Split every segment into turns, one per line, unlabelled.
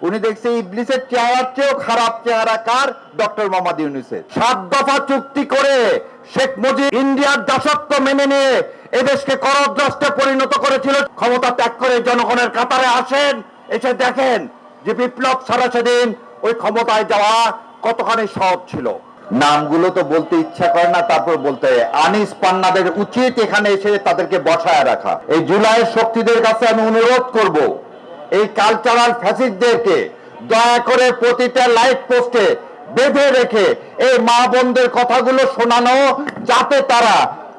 উনি দেখছে ইবলিসের চেহারার চেয়েও খারাপ চেহারা কার? ডক্টর মোহাম্মদ ইউনূসের। 7 দফা চুক্তি করে শেখ মুজিব ইন্ডিয়ার দাসত্ব মেনে নিয়ে এদেশকে করদ্রাষ্ট্রে পরিণত করেছিল। ক্ষমতা ত্যাগ করে জনগণের কাতারে আসেন, এসে দেখেন যে বিপ্লব ছাড়া সেদিন ওই ক্ষমতায় যাওয়া কতখানি সহজ ছিল। নামগুলো তো বলতে ইচ্ছা করে না, তারপর বলতে আনিস পান্নাদের উচিত এখানে এসে তাদেরকে বসায় রাখা। এই জুলাইয়ের শক্তিদের কাছে আমি অনুরোধ করব, এই কালচারাল ফ্যাসিস্টদেরকে দয়া করে প্রতিটা লাইট পোস্টে বেঁধে রেখে এই মা বোনদের কথাগুলো শোনানো, যাতে তারা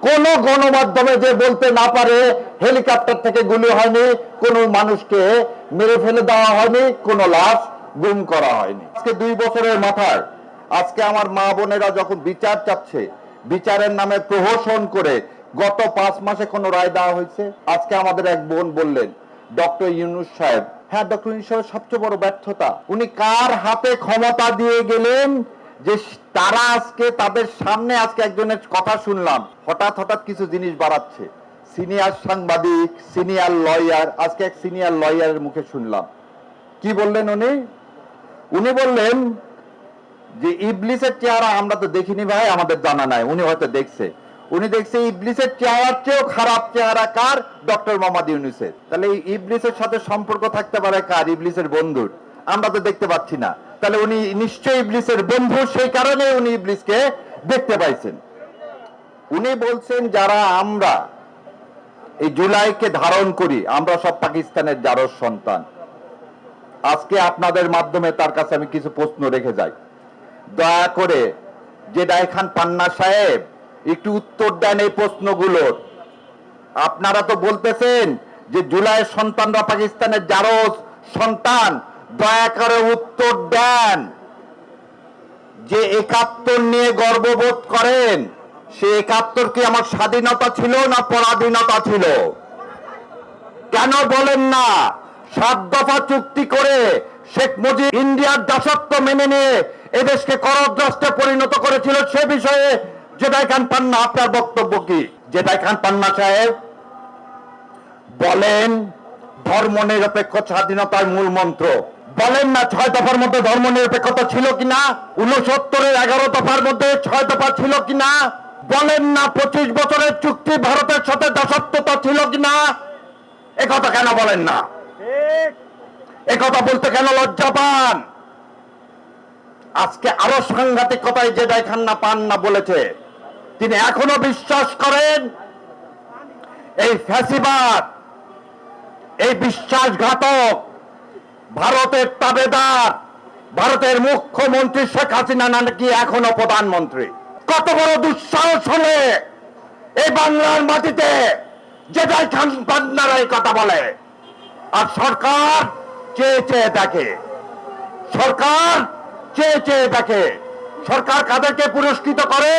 কোন গণমাধ্যমে যে বলতে না পারে হেলিকপ্টার থেকে গুলি হয়নি, কোন মানুষকে মেরে ফেলে দেওয়া হয়নি, কোন লাশ গুম করা হয়নি। আজকে 2 বছরের মাথায় আজকে আমার মা বোনেরা যখন বিচার চাচ্ছে, বিচারের নামে প্রহসন করে গত 5 মাসে কোনো রায় দেওয়া হয়েছে? আজকে আমাদের এক বোন বললেন ডক্টর ইউনূস সাহেব, হ্যাঁ ডক্টর ইউনূস সাহেবের সবচেয়ে বড় ব্যর্থতা, উনি কার হাতে ক্ষমতা দিয়ে গেলেন যে তারা আজকে তাদের সামনে আজকে একজনের কথা শুনলাম হঠাৎ কিছু জিনিস বাড়াচ্ছে। সিনিয়র সাংবাদিক, সিনিয়র লয়ার, আজকে এক সিনিয়র লয়ারের মুখে শুনলাম কি বললেন উনি বললেন যে ইবলিসের চেহারা আমরা তো দেখিনি ভাই, আমাদের জানা নাই, উনি হয়তো দেখছে। উনি দেখছে ইবলিসের চেহারার চেয়েও খারাপ চেহারা কার? ডক্টর মোহাম্মদ ইউনূসের। তাহলে এই ইবলিসের সাথে সম্পর্ক থাকতে পারে কার? ইবলিসের বন্ধুর। আমরা তো দেখতে পাচ্ছি না, তাহলে উনি নিশ্চয়ই ইবলিসের বন্ধু, সেই কারণে উনি ইবলিসকে দেখতে পাইছেন। উনি বলছেন যারা আমরা এই জুলাইকে ধারণ করি, আমরা সব পাকিস্তানের জারজ সন্তান। আজকে আপনাদের মাধ্যমে তার কাছে আমি কিছু প্রশ্ন রেখে যাই, দয়া করে জেদাই খান পান্না সাহেব একটু উত্তর দেন এই প্রশ্নগুলোর। আপনারা তো বলতেছেন যে জুলাইয়ের সন্তানরা পাকিস্তানের জারজ সন্তান, দয়া করে উত্তর দেন যে 71 নিয়ে গর্ববোধ করেন, সে 71 কি আমার স্বাধীনতা ছিল না পরাধীনতা ছিল? কেন বলেন না 7 দফা চুক্তি করে শেখ মুজিব ইন্ডিয়ার দাসত্ব মেনে নিয়ে এদেশকে করদ্রাষ্ট্রে পরিণত করেছিল? সে বিষয়ে জেদাই খান পান্না আপনার বক্তব্য কি? জেদাই খান পান্না সাহেব বলেন ধর্মনিরপেক্ষ স্বাধীনতার মূল মন্ত্র। বলেন না 6 দফার মধ্যে ধর্মনিরপেক্ষতা ছিল কিনা? 69-এর 11 দফার মধ্যে 6 দফা ছিল কিনা? বলেন না 25 বছরের চুক্তি ভারতের সাথে দাসত্বতা ছিল কিনা? একথা কেন বলেন না? একথা বলতে কেন লজ্জা পান? আজকে আরো সাংঘাতিক কথাই জেদাই খান পান্না বলেছে, তিনি এখনো বিশ্বাস করেন এই ফ্যাসিবাদ, এই বিশ্বাসঘাতক ভারতের তাবেদার, ভারতের মুখ্যমন্ত্রী শেখ হাসিনা নাকি এখনো প্রধানমন্ত্রী। কত বড় দুঃসাহস হলে এই বাংলার মাটিতে জেদাই খান পান্নারা এই কথা বলে, আর সরকার চেয়ে দেখে। সরকার চেয়ে দেখে। সরকার কাদেরকে পুরস্কৃত করে?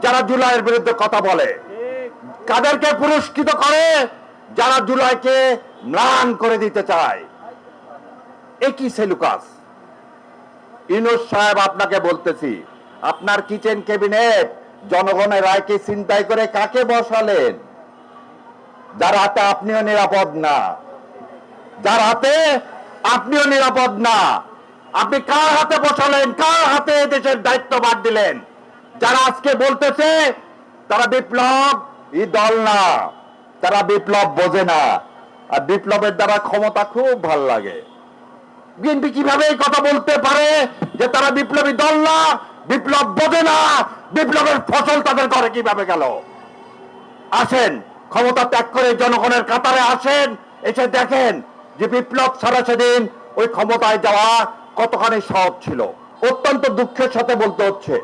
যারা জুলাইয়ের বিরুদ্ধে কথা বলে। কাদেরকে পুরস্কৃত করে? যারা জুলাইকে ম্লান করে দিতে চায়। একই সেলুকাস। ইউনূস সাহেব আপনাকে বলতেছি, আপনার কিচেন ক্যাবিনেট জনগণের রায়কে চিন্তাই করে কাকে বসালেন? যার হাতে আপনিও নিরাপদ না, যার হাতে আপনিও নিরাপদ না। আপনি কার হাতে বসালেন? কার হাতে দেশের দায়িত্ব বাদ দিলেন? যারা আজকে বলতেছে তারা বিপ্লব দল না, তারা বিপ্লব বোঝে না, আর বিপ্লবের দ্বারা ক্ষমতা খুব ভাল লাগে। বিএনপি কিভাবে এই কথা বলতে পারে যে তারা বিপ্লবী দল না, বিপ্লব বোঝে না? বিপ্লবের ফসল তাদের ঘরে কিভাবে গেল? আসেন, ক্ষমতা ত্যাগ করে জনগণের কাতারে আসেন, এসে দেখেন যে বিপ্লব ছাড়া সেদিন ওই ক্ষমতায় যাওয়া কতখানি সহজ ছিল। অত্যন্ত দুঃখের সাথে বলতে হচ্ছে,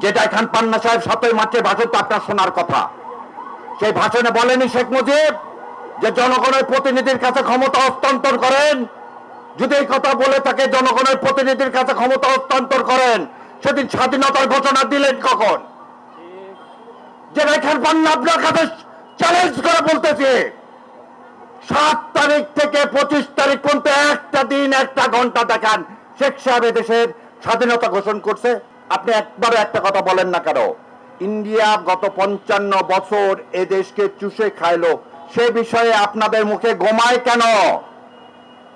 জেদাই খান পান্না সাহেব 7 মার্চের ভাষণ তো আপনার শোনার কথা। সেই ভাষণে বলেনি শেখ মুজিব যে জনগণের প্রতিনিধির কাছে ক্ষমতা হস্তান্তর করেন? যদি এই কথা বলে থাকে জনগণের প্রতিনিধির কাছে ক্ষমতা হস্তান্তর করেন, সেদিন স্বাধীনতার ঘোষণা দিলেন কখন? জেদাই খান পান্না আপনার কাছে চ্যালেঞ্জ করে বলতেছে, 7 তারিখ থেকে 25 তারিখ পর্যন্ত একটা দিন একটা ঘন্টা দেখান শেখ সাহেব দেশের স্বাধীনতা ঘোষণা করছে। আপনি একবারও একটা কথা বলেন না কেন? ইন্ডিয়া গত 55 বছর এ দেশকে চুষে খাইলো, সে বিষয়ে আপনাদের মুখে গোমায় কেন?